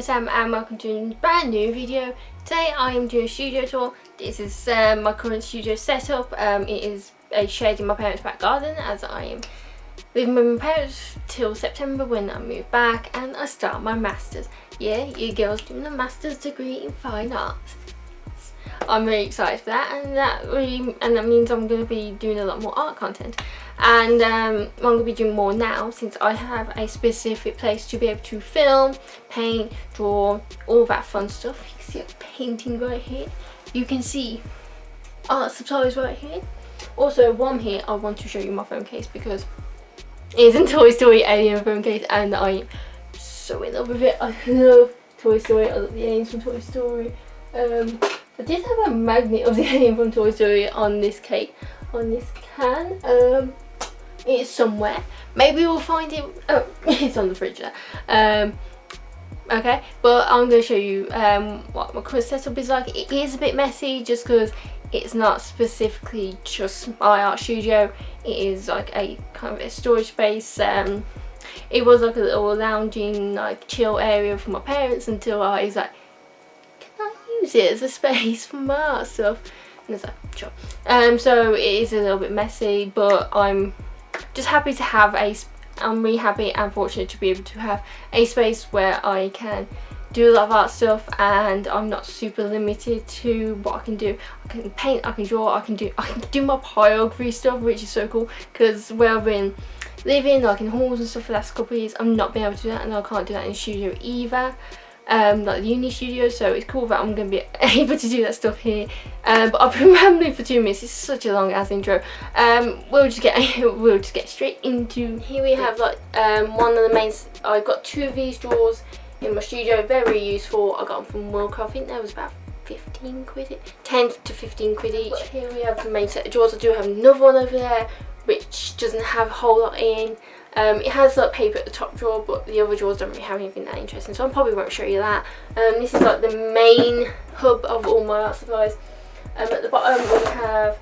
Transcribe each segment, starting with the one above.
is Sam and welcome to a brand new video. Today I am doing a studio tour. This is my current studio setup. It is a shed in my parents' back garden as I am living with my parents till September when I move back and I start my masters. Yeah, you girls doing a master's degree in fine arts. I'm really excited for that, and that means I'm going to be doing a lot more art content, and I'm going to be doing more now since I have a specific place to be able to film, paint, draw, all that fun stuff. You can see a painting right here. You can see art supplies right here. Also, while I'm here, I want to show you my phone case because it is a Toy Story alien phone case, and I am so in love with it. I love Toy Story. I love the aliens from Toy Story. I did have a magnet of the alien from Toy Story on this cake, on this can. It's somewhere. Maybe we'll find it. Oh, it's on the fridge there. Okay, but I'm going to show you what my current setup is like. It is a bit messy just because it's not specifically just my art studio. It is like a kind of a storage space. It was like a little lounging, like chill area for my parents until I was like, use it as a space for my art stuff, and it's like, sure. So it is a little bit messy, but I'm just happy to have I'm really happy and fortunate to be able to have a space where I can do a lot of art stuff, and I'm not super limited to what I can do. I can paint, I can draw, I can do my pyrography stuff, which is so cool because where I've been living like in halls and stuff for the last couple of years, I'm not being able to do that, and I can't do that in the studio either. Like the uni studio, so it's cool that I'm going to be able to do that stuff here. But I've been rambling for 2 minutes. It's such a long ass intro. We'll just get straight into. Here we have like one of the main. I've got 2 of these drawers in my studio, very useful. I got them from Wilko. I think that was about 15 quid, 10 to 15 quid each. But here we have the main set of drawers. I do have another one over there which doesn't have a whole lot in. It has like paper at the top drawer, but the other drawers don't really have anything that interesting, so I probably won't show you that. This is like the main hub of all my art supplies. At the bottom we have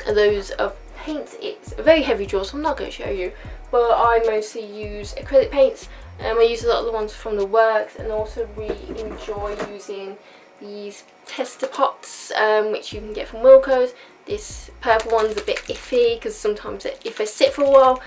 loads of paints. It's a very heavy drawer, so I'm not going to show you, but I mostly use acrylic paints. I use a lot of the ones from the works, and also really enjoy using these tester pots, which you can get from Wilko's. This purple one's a bit iffy because sometimes if they sit for a while,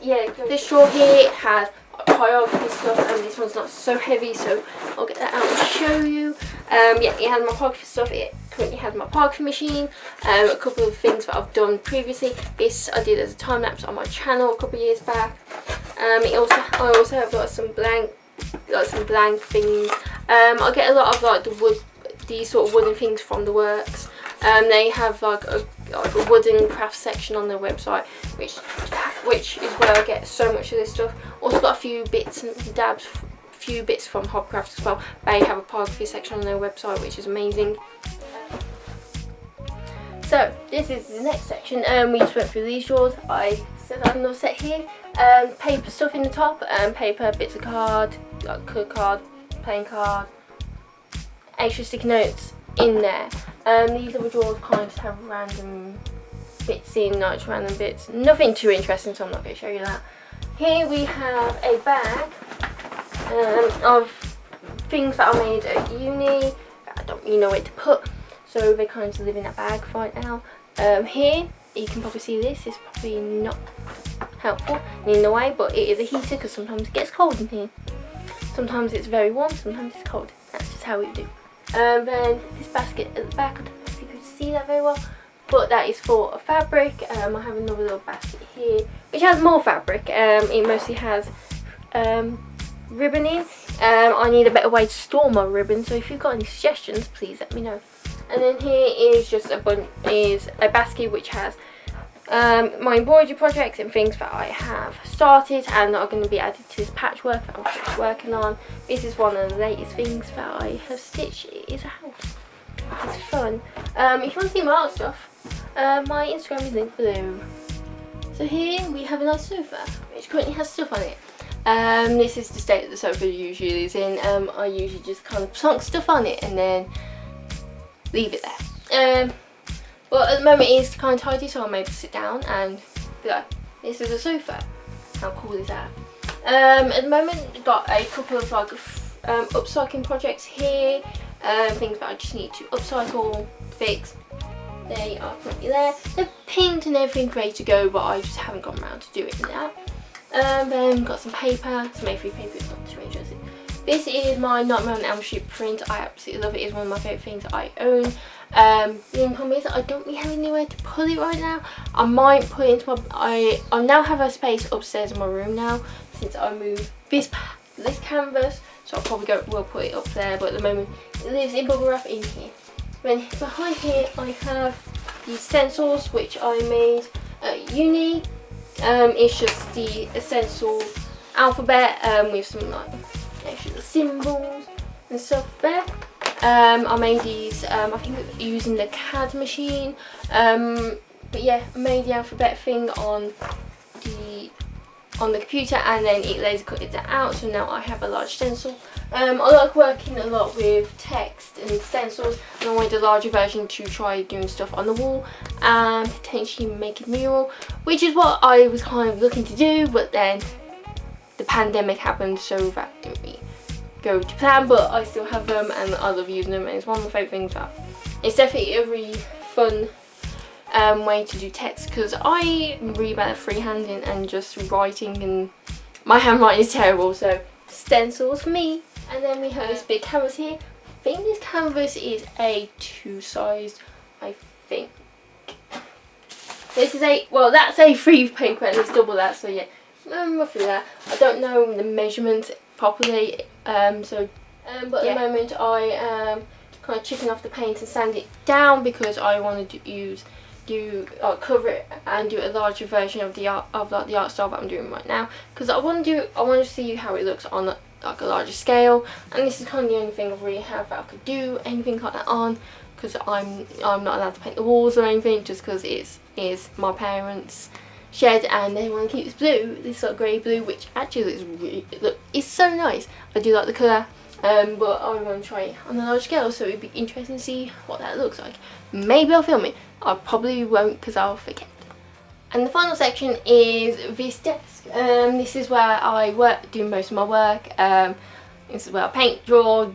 yeah, this drawer here has pyrography stuff, and this one's not so heavy, so I'll get that out and show you. Yeah, it has my pyrography stuff. It currently has my pyrography machine, a couple of things that I've done previously. This I did as a time lapse on my channel a couple of years back. I also have like some blank things. I get a lot of like these sort of wooden things from the works. They have like a wooden craft section on their website, which is where I get so much of this stuff. Also got a few bits and dabs, few bits from Hobcraft as well. They have a pyrography section on their website, which is amazing. So this is the next section. We just went through these drawers. I set up another set here. Paper stuff in the top, paper, bits of card, like colour card, playing card, extra sticky notes in there. These other drawers kind of just have random bits in, like random bits. Nothing too interesting, so I'm not going to show you that. Here we have a bag of things that I made at uni. I don't really know where to put, so they kind of live in that bag right now. Here you can probably see this is probably not helpful in a way, but it is a heater because sometimes it gets cold in here. Sometimes it's very warm, sometimes it's cold. That's just how we do. Then this basket at the back, I don't know if you can see that very well, but that is for a fabric. I have another little basket here which has more fabric. It mostly has ribbon in. I need a better way to store my ribbon, so if you've got any suggestions, please let me know. And then here is just a basket which has my embroidery projects and things that I have started and are going to be added to this patchwork that I'm just working on. This is one of the latest things that I have stitched. It is a house. It's fun. If you want to see my art stuff, my Instagram is linked below. So here we have a nice sofa which currently has stuff on it. This is the state that the sofa usually is in. I usually just kind of plonk stuff on it and then leave it there. But at the moment it is kind of tidy, so I'm able to sit down and be like, this is a sofa. How cool is that? At the moment, I've got a couple of like upcycling projects here, things that I just need to upcycle, fix. They are currently there. They're pinned and everything ready to go, but I just haven't gotten around to do it now. Then got some paper, some A3 paper, it's not too interesting. This is my Nightmare on Elm Street print. I absolutely love it. It's one of my favourite things that I own. The only problem is I don't really have anywhere to put it right now. I might put it into my... I now have a space upstairs in my room now since I moved this canvas. So I'll probably will put it up there, but at the moment it lives in bubble wrap in here. Then behind here I have these stencils which I made at uni. It's just the stencil alphabet with some like extra symbols and stuff there. I made these I think using the CAD machine, but yeah, I made the alphabet thing on the computer and then it laser cut it out, so now I have a large stencil. I like working a lot with text and stencils, and I wanted a larger version to try doing stuff on the wall and potentially make a mural, which is what I was kind of looking to do, but then the pandemic happened, so that didn't really go to plan. But I still have them and I love using them, and it's one of my favourite things. That it's definitely a really fun way to do text, because I'm really bad at freehanding and just writing, and my handwriting is terrible, so stencils for me. And then we have this big canvas here. I think this canvas is A2 sized, I think. This is well, that's A3 paper and it's double that, so yeah, roughly that. I don't know the measurements properly, but at the moment I am kind of chipping off the paint and sand it down because I want to cover it and do a larger version of the art style that I'm doing right now, because I want to see how it looks on like a larger scale, and this is kind of the only thing I really have that I could do anything like that on, because I'm not allowed to paint the walls or anything, just because it is my parents' shed and they want to keep this blue, this like grey blue, which actually it's so nice. I do like the colour, but I want to try it on a large scale, so it'd be interesting to see what that looks like. Maybe I'll film it. I probably won't because I'll forget. And the final section is this desk. This is where I do most of my work. This is where I paint, draw,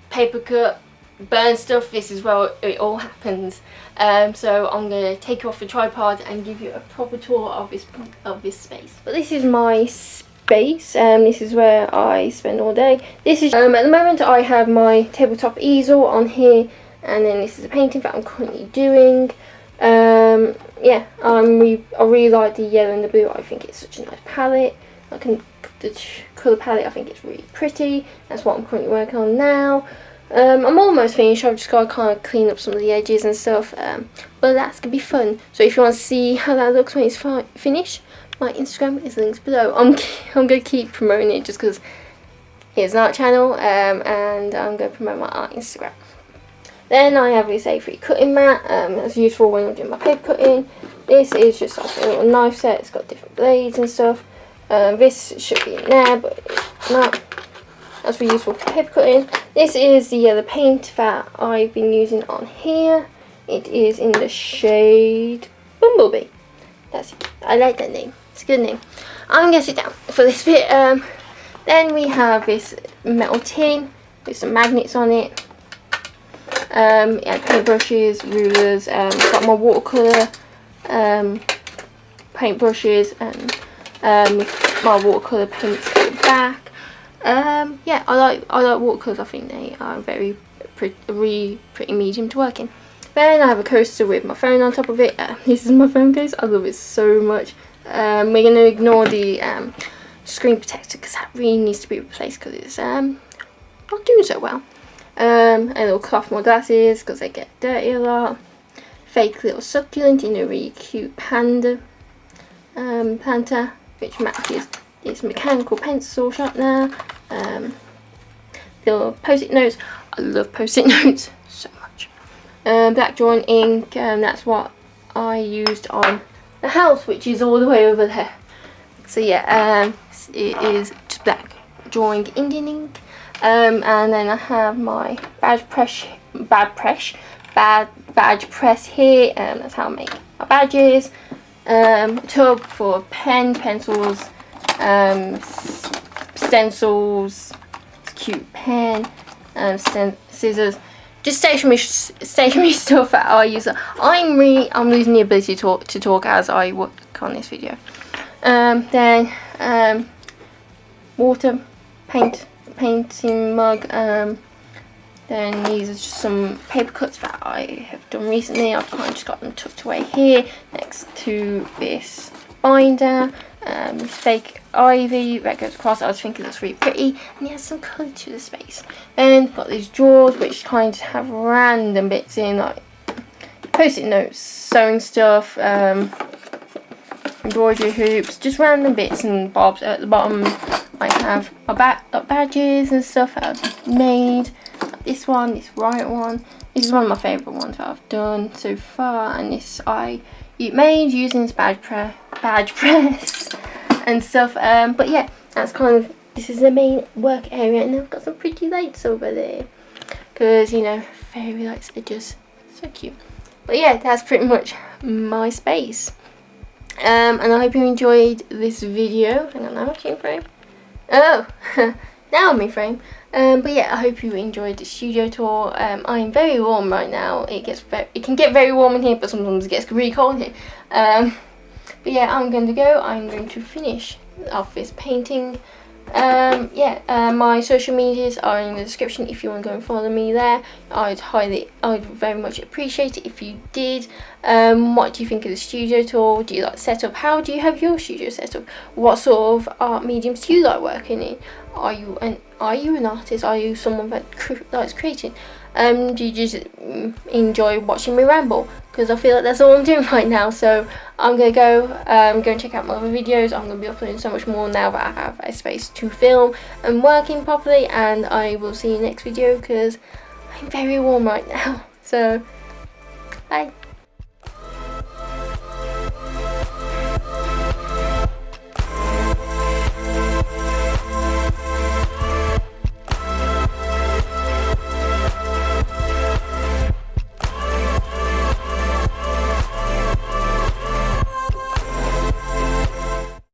paper cut, burn stuff. This is where it all happens. So I'm going to take you off the tripod and give you a proper tour of this space. But this is my space. This is where I spend all day. This is at the moment I have my tabletop easel on here, and then this is a painting that I'm currently doing. Yeah, I really like the yellow and the blue. I think it's such a nice palette. The colour palette, I think it's really pretty. That's what I'm currently working on now. I'm almost finished. I've just got to kind of clean up some of the edges and stuff, but that's gonna be fun. So if you want to see how that looks when it's finished, my Instagram is linked below. I'm gonna keep promoting it just because it's an art channel, and I'm gonna promote my art Instagram. Then I have this A3 cutting mat, that's useful when I'm doing my paper cutting. This is just like a little knife set, it's got different blades and stuff. This should be in there, but it's not. That's really useful for paper cutting. This is the yellow paint that I've been using on here. It is in the shade Bumblebee. That's it. I like that name, it's a good name. I'm going to sit down for this bit. Then we have this metal tin with some magnets on it. Yeah, paintbrushes, rulers, got my watercolour paintbrushes, and my watercolour paints at the back. Yeah, I like watercolours. I think they are really pretty medium to work in. Then I have a coaster with my phone on top of it. This is my phone case. I love it so much. We're going to ignore the screen protector because that really needs to be replaced because it's not doing so well. A little cloth for my glasses because they get dirty a lot. Fake little succulent in a really cute panda planter, which matches this mechanical pencil sharpener. Little post-it notes. I love post-it notes so much. Black drawing ink, that's what I used on the house, which is all the way over there. So yeah, it is just black drawing Indian ink. And then I have my badge press here, and that's how I make my badges. Tub for pens, pencils, stencils, cute pen, scissors, just stationery stuff that I use. I'm losing the ability to talk as I work on this video. Then water, painting mug. Then these are just some paper cuts that I have done recently. I've kind of just got them tucked away here next to this binder. Fake ivy that goes across. I was thinking that's really pretty, and it has some colour to the space. Then got these drawers which kind of have random bits in, like post-it notes, sewing stuff, embroidery hoops, just random bits and bobs. At the bottom I have my badges and stuff that I've made. This one, this right one, this is one of my favourite ones that I've done so far, and this I made using this badge press and stuff. But yeah, that's kind of, this is the main work area, and I've got some pretty lights over there because, you know, fairy lights are just so cute. But yeah, that's pretty much my space. And I hope you enjoyed this video. Hang on, now I'm in frame. Oh, now I'm in frame. But yeah, I hope you enjoyed the studio tour. I'm very warm right now. It can get very warm in here, but sometimes it gets really cold here. But yeah, I'm going to go. I'm going to finish off this painting. My social medias are in the description if you want to go and follow me there. I'd very much appreciate it if you did. What do you think of the studio tour? Do you like the setup? How do you have your studio set up? What sort of art mediums do you like working in? Are you an artist? Are you someone that likes creating? Do you just enjoy watching me ramble? Because I feel like that's all I'm doing right now. So I'm going to go and check out my other videos. I'm going to be uploading so much more now that I have a space to film and working properly. And I will see you next video because I'm very warm right now. So bye.